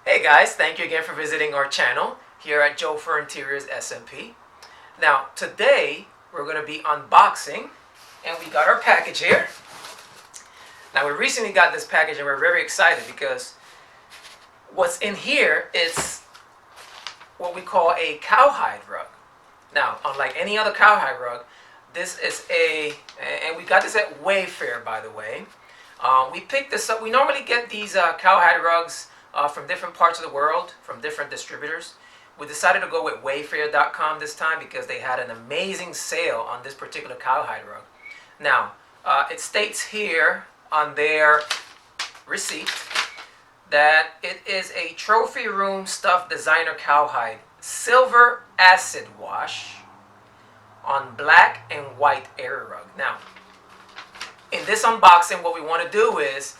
Hey guys, thank you again for visiting our channel here at Jofer Interiors SMP. Now today we're going to be unboxing, and we got our package here. Now we recently got this package and we're very excited because what's in here is what we call a cowhide rug. Now unlike any other cowhide rug, this is and we got this at Wayfair, by the way. We picked this up. We normally get these cowhide rugs from different parts of the world, from different distributors. We decided to go with Wayfair.com this time because they had an amazing sale on this particular cowhide rug. Now, it states here on their receipt that it is a trophy room stuffed designer cowhide silver acid wash on black and white area rug. Now, in this unboxing, what we want to do is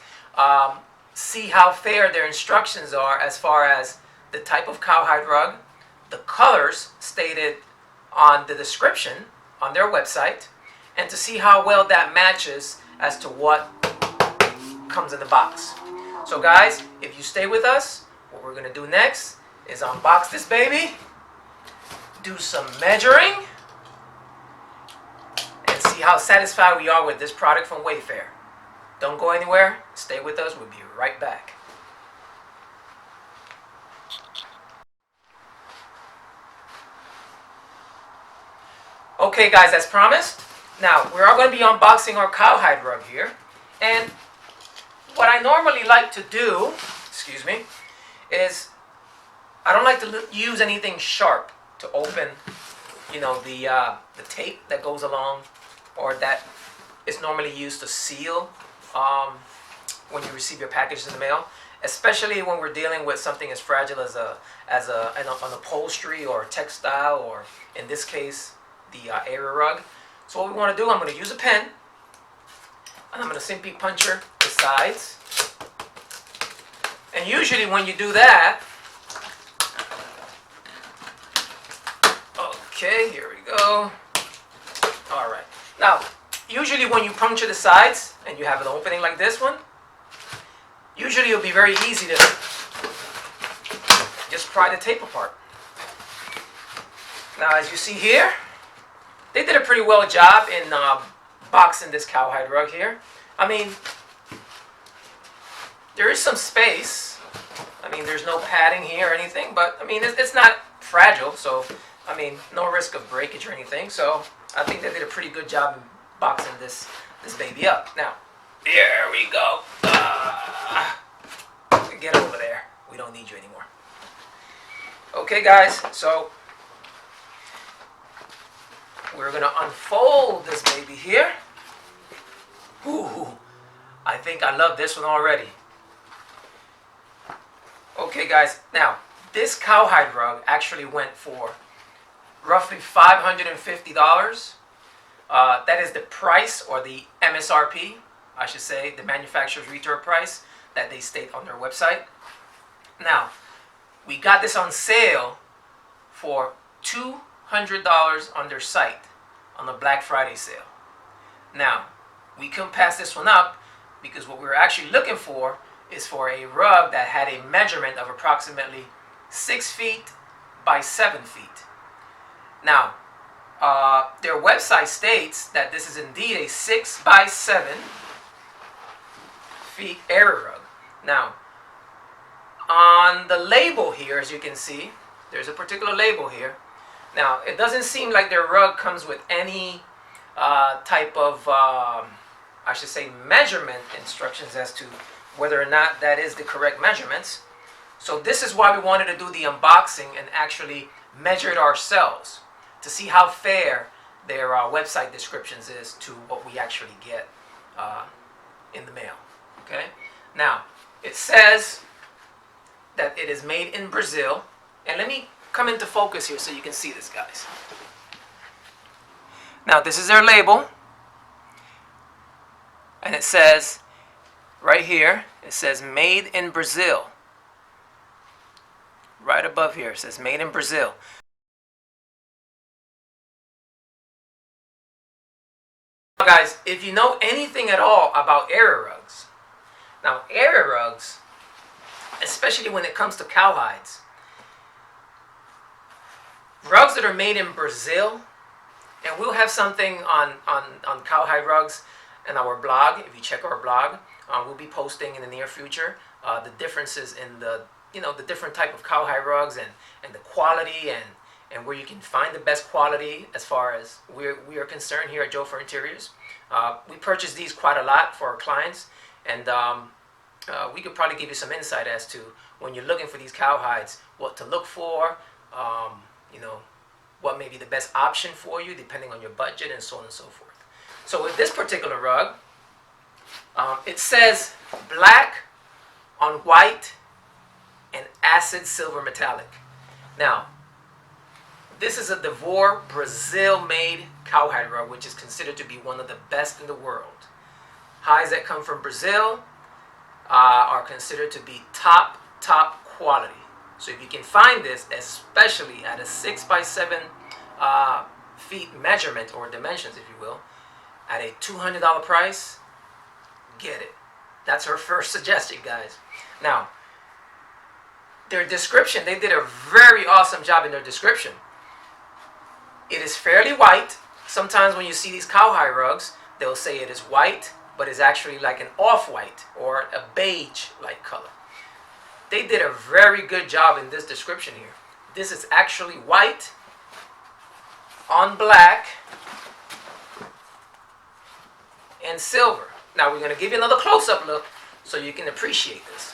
see how fair their instructions are as far as the type of cowhide rug, the colors stated on the description on their website, and to see how well that matches as to what comes in the box. So guys, if you stay with us, what we're going to do next is unbox this baby, do some measuring, and see how satisfied we are with this product from Wayfair. Don't go anywhere. Stay with us. We'll be right back. Okay guys, as promised, now we're all going to be unboxing our cowhide rug here. And what I normally like to do, is I don't like to use anything sharp to open, the tape that goes along, or that is normally used to seal when you receive your package in the mail, especially when we're dealing with something as fragile as an upholstery or a textile, or in this case the area rug. So what we want to do, I'm going to use a pen, and I'm going to simply puncture the sides. And usually when you do that, okay, here we go. All right. Now, usually when you puncture the sides and you have an opening like this one, usually it'll be very easy to just pry the tape apart. Now, as you see here, they did a pretty well job in boxing this cowhide rug here. I mean, there is some space. I mean, there's no padding here or anything, but I mean, it's not fragile, so I mean, no risk of breakage or anything. So I think they did a pretty good job in boxing this baby up. Now, here we go. Get over there. We don't need you anymore. Okay, guys. So we're gonna unfold this baby here. Ooh, I think I love this one already. Okay, guys. Now, this cowhide rug actually went for roughly $550. That is the price, or the MSRP, I should say, the manufacturer's retail price that they state on their website. Now, we got this on sale for $200 on their site on the Black Friday sale. Now, we couldn't pass this one up because what we were actually looking for is for a rug that had a measurement of approximately 6 feet by 7 feet. Now, their website states that this is indeed a 6 by 7 feet area rug. Now, on the label here, as you can see, there's a particular label here. Now, it doesn't seem like their rug comes with any type of, I should say, measurement instructions as to whether or not that is the correct measurements. So this is why we wanted to do the unboxing and actually measure it ourselves, to see how fair their website descriptions is to what we actually get in the mail. Okay. Now, it says that it is made in Brazil, and let me come into focus here so you can see this, guys. Now, this is their label, and it says right here, it says made in Brazil. Right above here, it says made in Brazil. Guys, if you know anything at all about area rugs, now area rugs especially when it comes to cowhides. Rugs that are made in Brazil, and we'll have something on cowhide rugs in our blog. If you check our blog, we'll be posting in the near future the differences in the the different type of cowhide rugs and the quality and where you can find the best quality as far as we are concerned here at Jofer Interiors. We purchase these quite a lot for our clients, and we could probably give you some insight as to when you're looking for these cowhides, what to look for, what may be the best option for you depending on your budget and so on and so forth. So with this particular rug, it says black on white and acid silver metallic. Now, this is a Devore Brazil-made cowhide rug, which is considered to be one of the best in the world. Hides that come from Brazil are considered to be top quality. So if you can find this, especially at a 6x7 feet measurement or dimensions, if you will, at a $200 price, get it. That's our first suggestion, guys. Now, their description, they did a very awesome job in their description. It is fairly white. Sometimes when you see these cowhide rugs, they'll say it is white, but it's actually like an off-white or a beige-like color. They did a very good job in this description here. This is actually white on black and silver. Now we're going to give you another close-up look so you can appreciate this.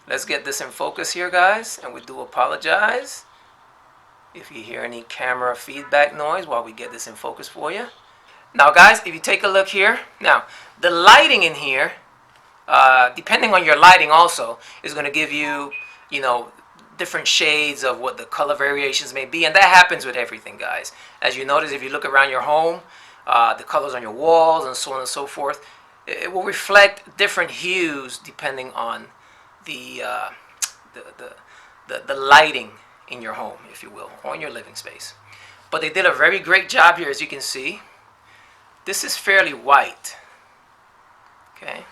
Let's get this in focus here, guys, and we do apologize if you hear any camera feedback noise while we get this in focus for you. Now, guys, if you take a look here, now the lighting in here, depending on your lighting also, is going to give you, different shades of what the color variations may be, and that happens with everything, guys. As you notice, if you look around your home, the colors on your walls and so on and so forth, it will reflect different hues depending on the lighting in your home, if you will, or in your living space. But they did a very great job here, as you can see. This is fairly white. Okay.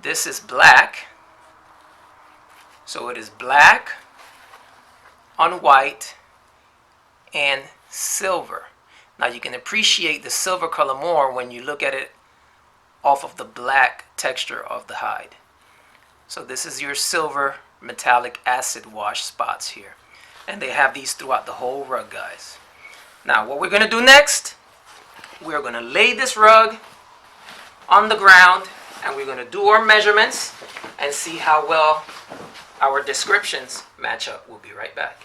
This is black. So it is black on white and silver. Now you can appreciate the silver color more when you look at it off of the black texture of the hide. So this is your silver metallic acid wash spots here. And they have these throughout the whole rug, guys. Now what we're going to do next, we're going to lay this rug on the ground and we're going to do our measurements and see how well our descriptions match up. We'll be right back.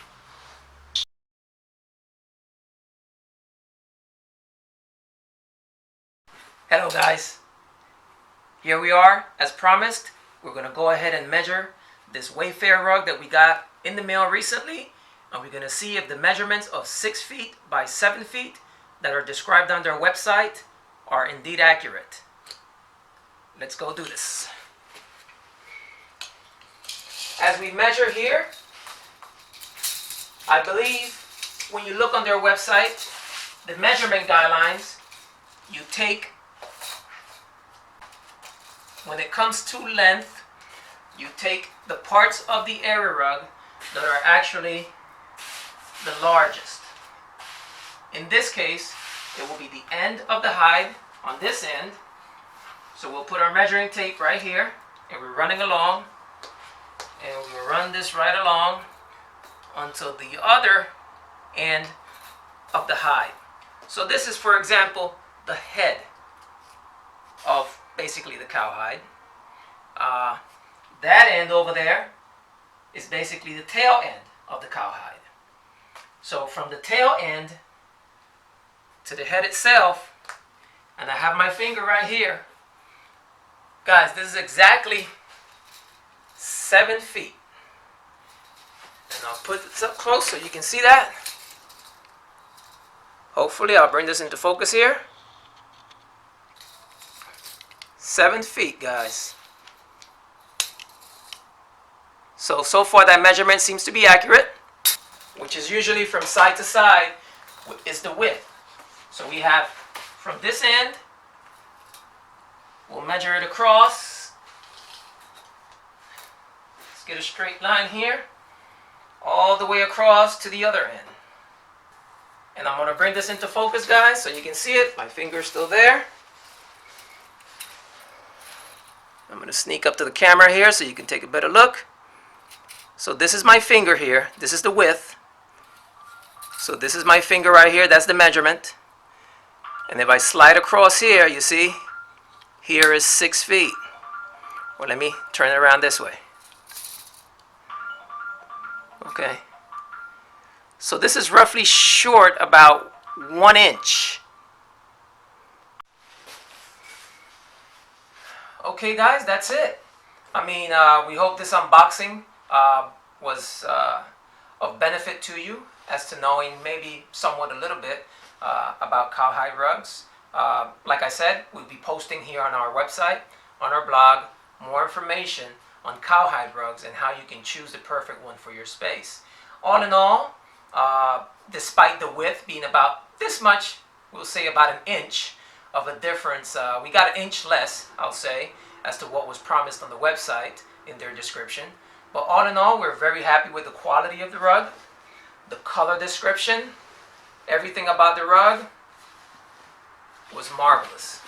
Hello, guys. Here we are. As promised, we're going to go ahead and measure this Wayfair rug that we got in the mail recently. And we're going to see if the measurements of 6 feet by 7 feet that are described on their website are indeed accurate. Let's go do this. As we measure here, I believe when you look on their website, the measurement guidelines, you take, when it comes to length, you take the parts of the area rug that are actually the largest. In this case, it will be the end of the hide on this end. So we'll put our measuring tape right here, and we're running along, and we'll run this right along until the other end of the hide. So this is, for example, the head of basically the cowhide. That end over there is basically the tail end of the cowhide. So from the tail end to the head itself, and I have my finger right here. Guys, this is exactly 7 feet. And I'll put this up close so you can see that. Hopefully I'll bring this into focus here. 7 feet, guys. So far that measurement seems to be accurate, which is usually from side to side is the width. So we have from this end We'll measure it across. Let's get a straight line here, all the way across to the other end. And I'm going to bring this into focus, guys, so you can see it. My finger's still there. I'm going to sneak up to the camera here so you can take a better look. So this is my finger here. This is the width. So this is my finger right here. That's the measurement. And if I slide across here, you see, here is 6 feet. Well, let me turn it around this way. Okay. So this is roughly short about 1 inch. Okay, guys, that's it. I mean, we hope this unboxing was of benefit to you as to knowing maybe somewhat a little bit about cowhide rugs. Like I said, we'll be posting here on our website, on our blog, more information on cowhide rugs and how you can choose the perfect one for your space. All in all, despite the width being about this much, we'll say about 1 inch of a difference. We got 1 inch less, I'll say, as to what was promised on the website in their description. But all in all, we're very happy with the quality of the rug, the color description, everything about the rug was marvelous.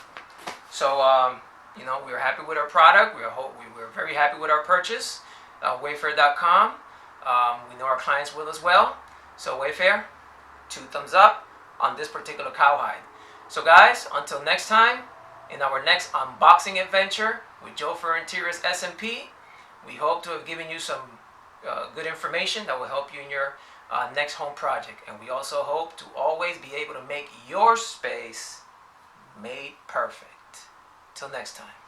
So, you know, we're happy with our product. We're very happy with our purchase. Wayfair.com. We know our clients will as well. So Wayfair, 2 thumbs up on this particular cowhide. So guys, until next time, in our next unboxing adventure with Jofer Interiors SMP, we hope to have given you some good information that will help you in your next home project. And we also hope to always be able to make your space made perfect. Till next time.